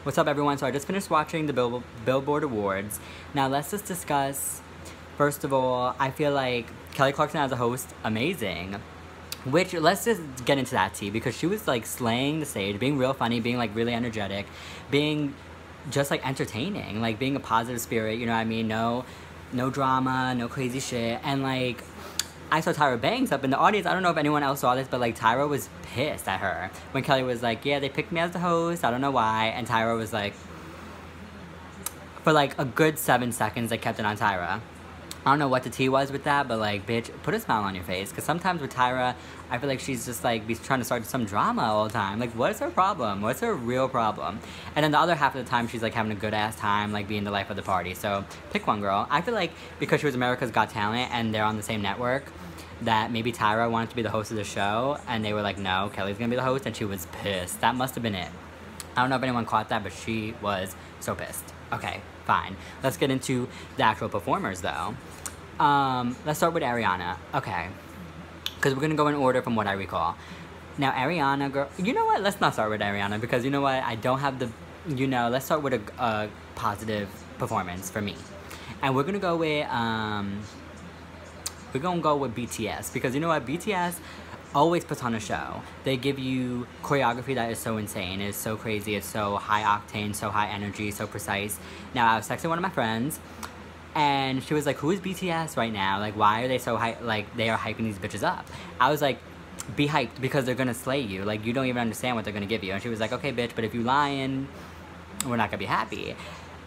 What's up, everyone? So I just finished watching the Billboard Awards. Now let's just discuss, first of all, I feel like Kelly Clarkson as a host, amazing. Which, let's just get into that tea, because she was like slaying the stage, being real funny, being like really energetic, being just like entertaining, like being a positive spirit, you know what I mean? No drama, no crazy shit. And like, I saw Tyra Banks up in the audience. I don't know if anyone else saw this, but like Tyra was pissed at her when Kelly was like, yeah, they picked me as the host, I don't know why. And Tyra was like, for like a good 7 seconds, they kept it on Tyra. I don't know what the tea was with that, but like, bitch, put a smile on your face. Because sometimes with Tyra, I feel like she's just like, trying to start some drama all the time. Like, what is her problem? What's her real problem? And then the other half of the time, she's like having a good ass time, like being the life of the party. So pick one, girl. I feel like because she was America's Got Talent and they're on the same network, that maybe Tyra wanted to be the host of the show, and they were like, no, Kelly's gonna be the host, and she was pissed. That must have been it. I don't know if anyone caught that, but she was so pissed. Okay, fine. Let's get into the actual performers, though. Let's start with Ariana. Okay. Because we're gonna go in order from what I recall. Now, Ariana, girl, you know what? Let's not start with Ariana, because you know what? I don't have the, let's start with a positive performance for me. And we're gonna go with, BTS, because you know what? BTS always puts on a show. They give you choreography that is so insane. It's so crazy. It's so high octane, so high energy, so precise. Now, I was texting one of my friends, and she was like, who is BTS right now? Like, why are they so hype? Like, they are hyping these bitches up. I was like, be hyped, because they're gonna slay you. Like, you don't even understand what they're gonna give you. And she was like, okay, bitch, but if you lying, we're not gonna be happy.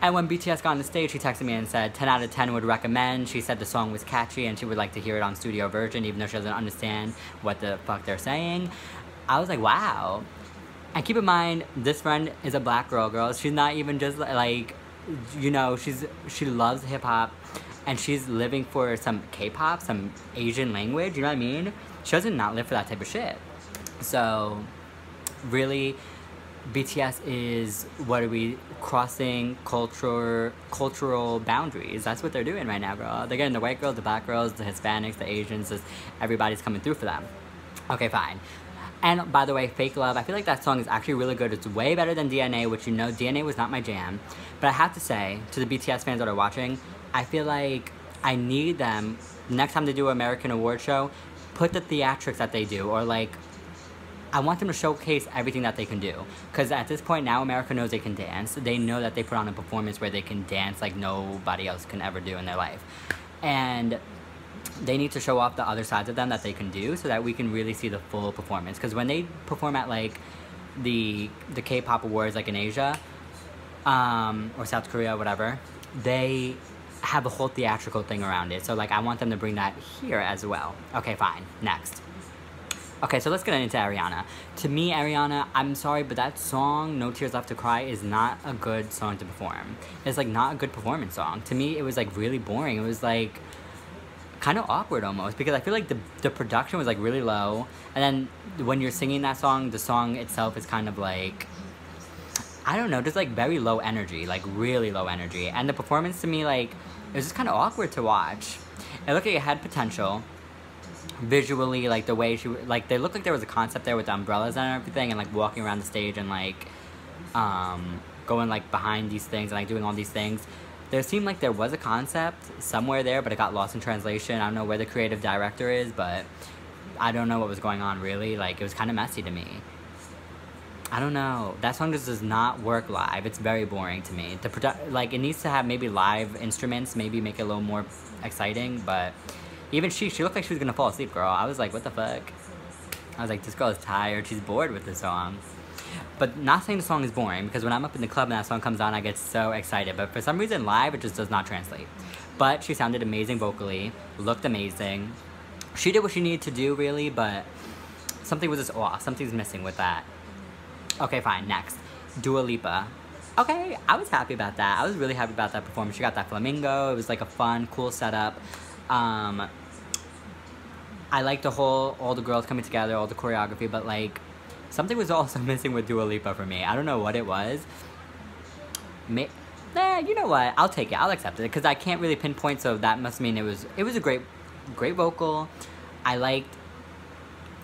And when BTS got on the stage, she texted me and said 10 out of 10 would recommend. She said the song was catchy and she would like to hear it on studio version, even though she doesn't understand what the fuck they're saying. I was like, wow. And keep in mind, this friend is a black girl. She's not even just like, she loves hip-hop, and she's living for some K-pop, some Asian language, you know what I mean? She doesn't not live for that type of shit. So, really, BTS is, crossing cultural boundaries. That's what they're doing right now, girl. They're getting the white girls, the black girls, the Hispanics, the Asians, everybody's coming through for them. Okay, fine. And by the way, Fake Love, I feel like that song is actually really good. It's way better than DNA, which DNA was not my jam. But I have to say, to the BTS fans that are watching, I feel like I need them, next time they do an American award show, put the theatrics that they do, or like, I want them to showcase everything that they can do. Because at this point now, America knows they can dance. They know that they put on a performance where they can dance like nobody else can ever do in their life. And they need to show off the other sides of them that they can do, so that we can really see the full performance. Because when they perform at like the K-pop awards, like in Asia, or South Korea, whatever, they have a whole theatrical thing around it. So like, I want them to bring that here as well. Okay, fine. Next. Okay, so let's get into Ariana. To me, Ariana, I'm sorry, but that song, No Tears Left to Cry, is not a good song to perform. It's like not a good performance song. To me, it was like really boring. It was like kind of awkward almost, because I feel like the production was like really low. And then when you're singing that song, the song itself is kind of like, I don't know, just like very low energy, like really low energy. And the performance to me, like, it was just kind of awkward to watch. It looked like it had potential. Visually, like the way she, like, they looked like there was a concept there with the umbrellas and everything, and like walking around the stage and like going like behind these things and like doing all these things. There seemed like there was a concept somewhere there, but it got lost in translation. I don't know where the creative director is, but I don't know what was going on really. Like, it was kind of messy to me. I don't know. That song just does not work live. It's very boring to me. Like, it needs to have maybe live instruments, maybe make it a little more exciting, but even she looked like she was gonna fall asleep, girl. I was like, what the fuck? I was like, this girl is tired. She's bored with this song. But not saying the song is boring, because when I'm up in the club and that song comes on, I get so excited. But for some reason, live, it just does not translate. But she sounded amazing vocally, looked amazing. She did what she needed to do, really, but something was just off. Something's missing with that. Okay, fine. Next, Dua Lipa. Okay, I was happy about that. I was really happy about that performance. She got that flamingo. It was like a fun, cool setup. I liked all the girls coming together, all the choreography, but like, something was also missing with Dua Lipa for me. I don't know what it was. You know what? I'll take it. I'll accept it, because I can't really pinpoint, so that must mean it was a great vocal. I liked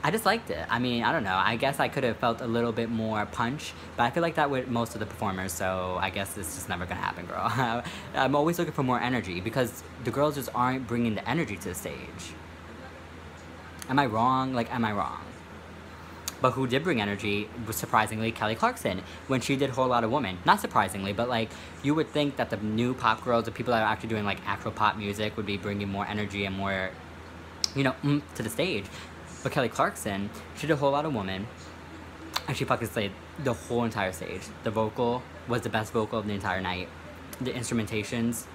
I just liked it. I mean, I don't know. I guess I could have felt a little bit more punch, but I feel like that with most of the performers, so I guess it's just never gonna happen, girl. I'm always looking for more energy because the girls just aren't bringing the energy to the stage. Am I wrong? Like, am I wrong? But who did bring energy was surprisingly Kelly Clarkson when she did Whole Lotta Woman. Not surprisingly, but like you would think that the new pop girls, the people that are actually doing like actual pop music, would be bringing more energy and more, you know, to the stage. But Kelly Clarkson, she did Whole Lotta Woman, and she fucking slayed the whole entire stage. The vocal was the best vocal of the entire night. The instrumentations,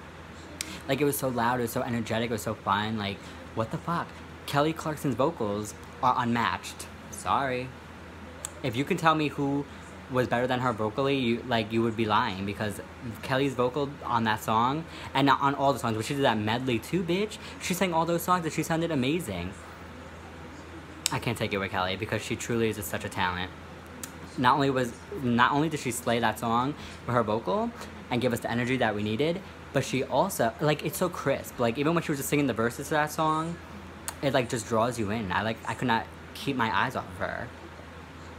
like it was so loud, it was so energetic, it was so fun. Like, what the fuck? Kelly Clarkson's vocals are unmatched. Sorry. If you can tell me who was better than her vocally, you would be lying, because Kelly's vocal on that song, and not on all the songs, but she did that medley too, bitch. She sang all those songs and she sounded amazing. I can't take it with Kelly because she truly is just such a talent. Not only did she slay that song with her vocal and give us the energy that we needed, but she also, like, it's so crisp. Like, even when she was just singing the verses to that song, it like just draws you in. I could not keep my eyes off of her.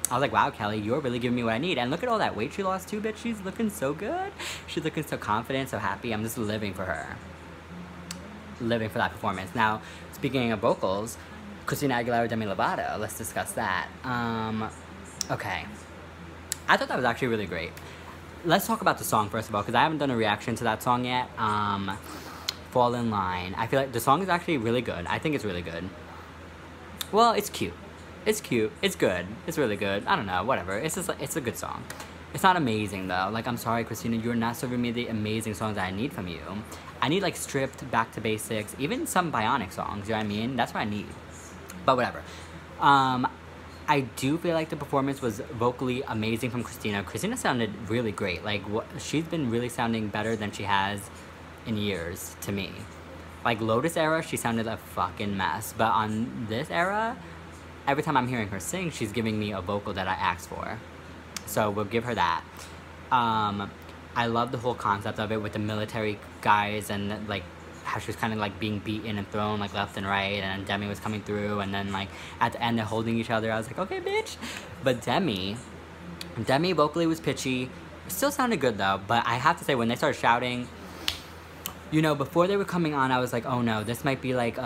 I was like, wow, Kelly, you're really giving me what I need. And look at all that weight she lost too, bitch. She's looking so good. She's looking so confident, so happy. I'm just living for her. Living for that performance. Now, speaking of vocals, Christina Aguilera, Demi Lovato. Let's discuss that. Okay. I thought that was actually really great. Let's talk about the song first of all, because I haven't done a reaction to that song yet. Fall in Line. I feel like the song is actually really good. I think it's really good. Well, it's cute. It's cute. It's good. It's really good. I don't know. Whatever. It's just it's a good song. It's not amazing though. Like, I'm sorry, Christina, you're not serving me the amazing songs that I need from you. I need like stripped, back to basics, even some Bionic songs. You know what I mean? That's what I need. But whatever. I do feel like the performance was vocally amazing from Christina. Christina sounded really great. Like, she's been really sounding better than she has in years to me. Like, Lotus era, she sounded a fucking mess. But on this era, every time I'm hearing her sing, she's giving me a vocal that I asked for. So we'll give her that. I love the whole concept of it with the military guys and like how she was kind of like being beaten and thrown like left and right, and Demi was coming through, and then like at the end they're holding each other. I was like, okay, bitch. But Demi vocally was pitchy. Still sounded good though, but I have to say when they started shouting, you know, before they were coming on, I was like, oh no, this might be like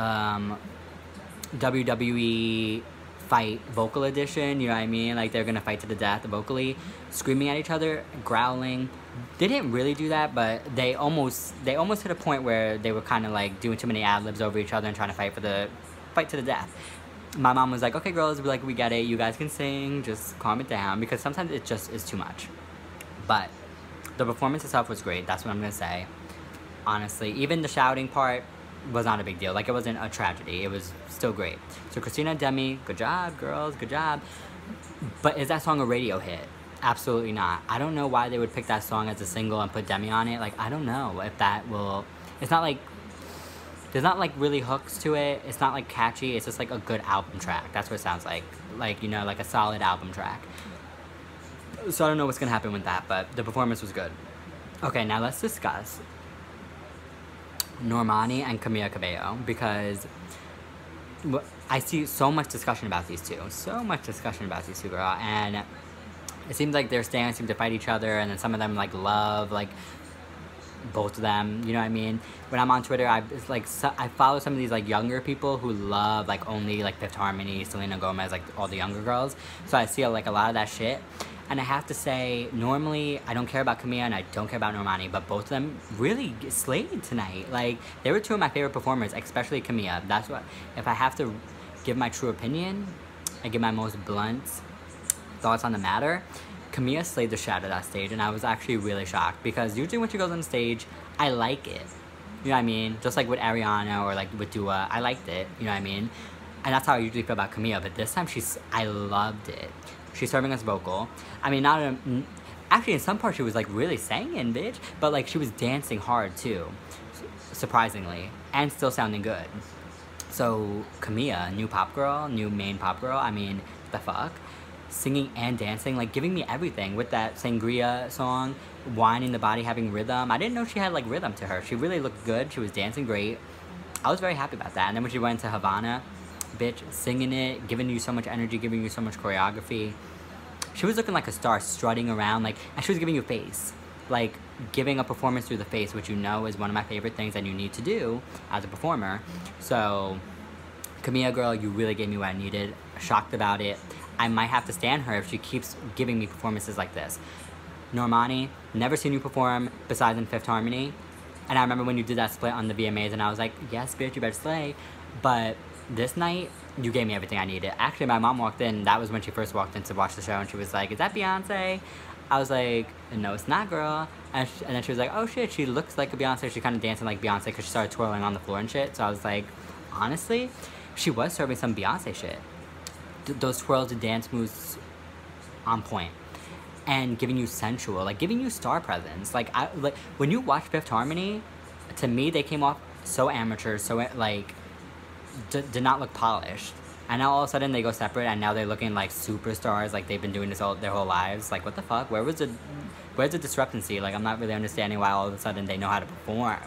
WWE fight vocal edition, you know what I mean? Like, they're gonna fight to the death vocally, screaming at each other, growling. They didn't really do that, but they almost hit a point where they were kind of like doing too many ad-libs over each other and trying to fight to the death. My mom was like, okay girls, we're like, we get it, you guys can sing, just calm it down, because sometimes it just is too much. But the performance itself was great, that's what I'm gonna say. Honestly, even the shouting part was not a big deal. Like, it wasn't a tragedy. It was still great. So Christina and Demi, good job, girls, good job. But is that song a radio hit? Absolutely not. I don't know why they would pick that song as a single and put Demi on it. Like, I don't know if that will... It's not like... There's not, like, really hooks to it. It's not, like, catchy. It's just, like, a good album track. That's what it sounds like. Like, you know, like a solid album track. So I don't know what's gonna happen with that, but the performance was good. Okay, now let's discuss Normani and Camila Cabello, because I see so much discussion about these two. So much discussion about these two, girl. And it seems like their stands seem to fight each other, and then some of them, like, love, like, both of them, you know what I mean? When I'm on Twitter, I follow some of these, like, younger people who love, like, only, like, Fifth Harmony, Selena Gomez, like, all the younger girls. So I see, like, a lot of that shit. And I have to say, normally, I don't care about Camila and I don't care about Normani, but both of them really slayed tonight. Like, they were two of my favorite performers, especially Camila. That's what, if I have to give my true opinion, I give my most blunt thoughts on the matter, Camila slayed the shit out of that stage, and I was actually really shocked, because usually when she goes on stage, I like it. You know what I mean? Just like with Ariana or like with Dua, I liked it, you know what I mean? And that's how I usually feel about Camila, but this time I loved it. She's serving us vocal. I mean, actually in some parts she was like really singing, bitch, but like she was dancing hard too, surprisingly, and still sounding good. So Camila, new main pop girl, I mean, the fuck? Singing and dancing, like giving me everything with that Sangria song, whining the body, having rhythm. I didn't know she had like rhythm to her. She really looked good. She was dancing great. I was very happy about that. And then when she went to Havana, bitch, singing it, giving you so much energy, giving you so much choreography. She was looking like a star, strutting around, like, and she was giving you face. Like, giving a performance through the face, which you know is one of my favorite things that you need to do as a performer. So, Camila, girl, you really gave me what I needed. Shocked about it. I might have to stand her if she keeps giving me performances like this. Normani, never seen you perform besides in Fifth Harmony. And I remember when you did that split on the VMAs and I was like, yes, bitch, you better slay. But this night, you gave me everything I needed. Actually, my mom walked in. That was when she first walked in to watch the show. And she was like, is that Beyonce? I was like, no, it's not, girl. And then she was like, oh, shit, she looks like a Beyonce. She kind of dancing like Beyonce because she started twirling on the floor and shit. So I was like, honestly, she was serving some Beyonce shit. Those twirls and dance moves on point. And giving you sensual, like giving you star presence. Like when you watch Fifth Harmony, to me, they came off so amateur, so like, did not look polished. And now all of a sudden they go separate and now they're looking like superstars, like they've been doing this their whole lives. Like, what the fuck? Where's the discrepancy? Like, I'm not really understanding why all of a sudden they know how to perform.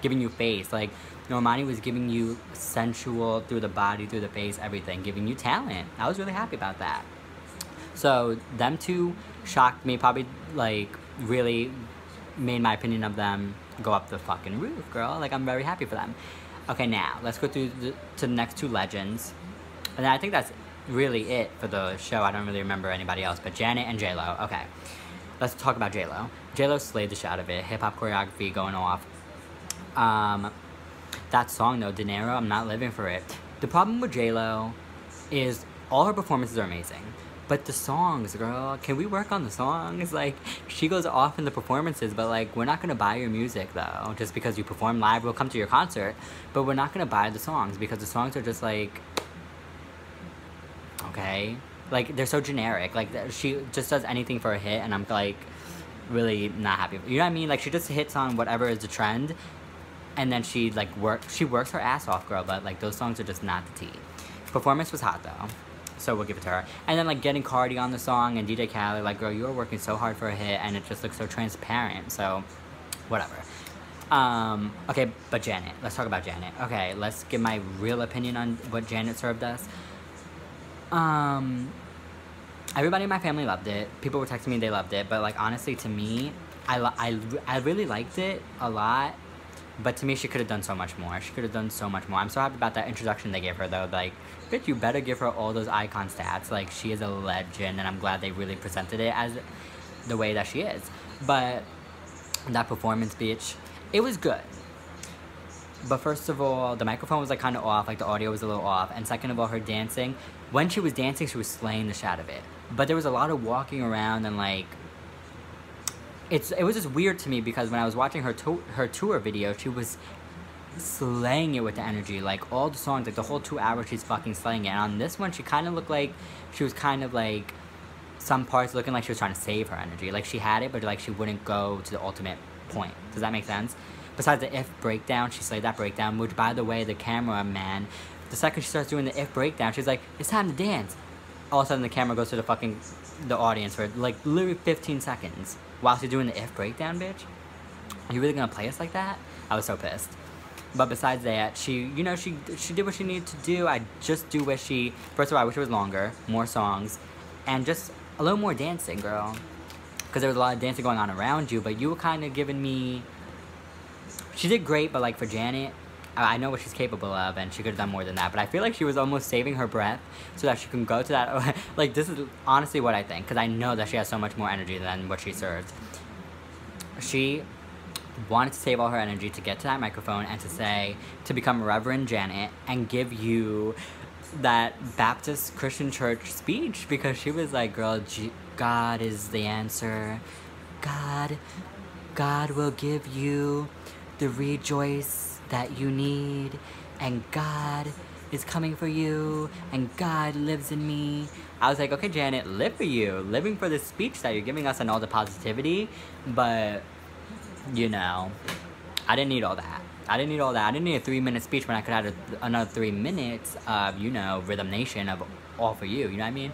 Giving you face. Like, Normani was giving you sensual through the body, through the face, everything. Giving you talent. I was really happy about that. So, them two shocked me. Probably, like, really made my opinion of them go up the fucking roof, girl. Like, I'm very happy for them. Okay, now, let's go to the next two legends. And I think that's really it for the show. I don't really remember anybody else, but Janet and J-Lo. Okay, let's talk about J-Lo. J-Lo slayed the shit out of it. Hip-hop choreography going off. That song, though, Dinero, I'm not living for it. The problem with J-Lo is all her performances are amazing. But the songs, girl, can we work on the songs? Like, she goes off in the performances, but, like, we're not going to buy your music, though. Just because you perform live, we'll come to your concert. But we're not going to buy the songs because the songs are just, like, okay? Like, they're so generic. Like, she just does anything for a hit, and I'm, like, really not happy. You know what I mean? Like, she just hits on whatever is the trend, and then she, like, works her ass off, girl, but, like, those songs are just not the tea. Performance was hot, though. So we'll give it to her. And then, like, getting Cardi on the song and DJ Khaled, like, girl, you were working so hard for a hit, and it just looks so transparent. So, whatever. Okay, but Janet. Let's talk about Janet. Okay, let's give my real opinion on what Janet served us. Everybody in my family loved it. People were texting me they loved it. But, like, honestly, to me, I really liked it a lot. But to me, she could have done so much more. She could have done so much more. I'm so happy about that introduction they gave her, though. Like, bitch, you better give her all those icon stats. Like, she is a legend, and I'm glad they really presented it as the way that she is. But that performance, bitch, it was good. But first of all, the microphone was, like, kind of off. Like, the audio was a little off. And second of all, her dancing. When she was dancing, she was slaying the shit out of it. But there was a lot of walking around and, like, it was just weird to me because when I was watching her tour video, she was slaying it with the energy. Like, all the songs, like, the whole 2 hours, she's fucking slaying it. And on this one, she kind of looked like she was kind of, like, some parts looking like she was trying to save her energy. Like, she had it, but, like, she wouldn't go to the ultimate point. Does that make sense? Besides the if breakdown, she slayed that breakdown, which, by the way, the cameraman, the second she starts doing the if breakdown, she's like, it's time to dance. All of a sudden, the camera goes to the audience for, like, literally 15 seconds while she's doing the if breakdown, bitch. Are you really gonna play us like that? I was so pissed. But besides that, she did what she needed to do. I just do wish first of all, I wish it was longer, more songs, and just a little more dancing, girl. Because there was a lot of dancing going on around you, but you were kind of giving me, she did great, but, like, for Janet, I know what she's capable of, and she could have done more than that. But I feel like she was almost saving her breath so that she can go to that. Like, this is honestly what I think, because I know that she has so much more energy than what she served. She wanted to save all her energy to get to that microphone and to become Reverend Janet and give you that Baptist Christian church speech, because she was like, girl, God is the answer. God will give you the rejoice that you need, and God is coming for you, and God lives in me. I was like, okay, Janet, live for you, living for this speech that you're giving us and all the positivity, but, you know, I didn't need all that. I didn't need a 3-minute speech when I could have another 3 minutes of, you know, Rhythm Nation of all for you, you know what I mean?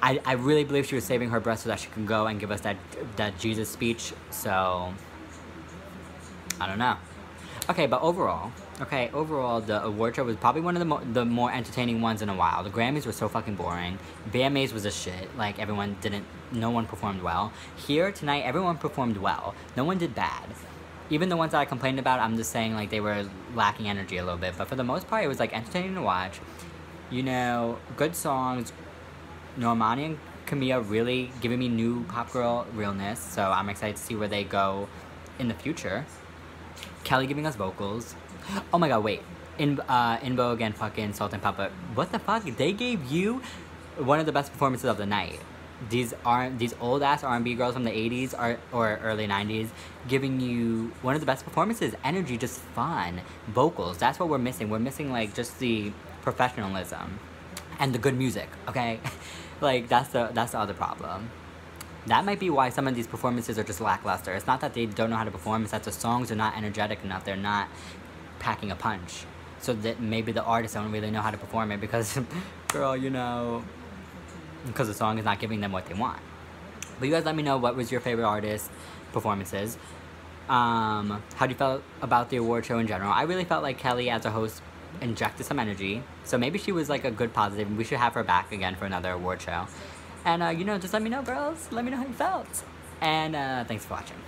I really believe she was saving her breath so that she can go and give us that Jesus speech, so, I don't know. Okay, but overall, the award show was probably one of the more entertaining ones in a while. The Grammys were so fucking boring. VMAs was a shit. Like, no one performed well. Here, tonight, everyone performed well. No one did bad. Even the ones that I complained about, I'm just saying, like, they were lacking energy a little bit. But for the most part, it was, like, entertaining to watch. You know, good songs. Normani and Camila really giving me new pop girl realness. So I'm excited to see where they go in the future. Kelly giving us vocals. Oh my god, wait. In Vogue and fucking Salt and Pepper. What the fuck? They gave you one of the best performances of the night. These old ass R&B girls from the 80s or early 90s giving you one of the best performances. Energy, just fun. Vocals, that's what we're missing. We're missing like just the professionalism and the good music, okay? Like that's the other problem. That might be why some of these performances are just lackluster. It's not that they don't know how to perform, it's that the songs are not energetic enough. They're not packing a punch. So that maybe the artists don't really know how to perform it because, girl, you know, because the song is not giving them what they want. But you guys let me know what was your favorite artist performances. How do you feel about the award show in general? I really felt like Kelly as a host injected some energy. So maybe she was like a good positive. We should have her back again for another award show. And, you know, just let me know, girls. Let me know how you felt. And, thanks for watching.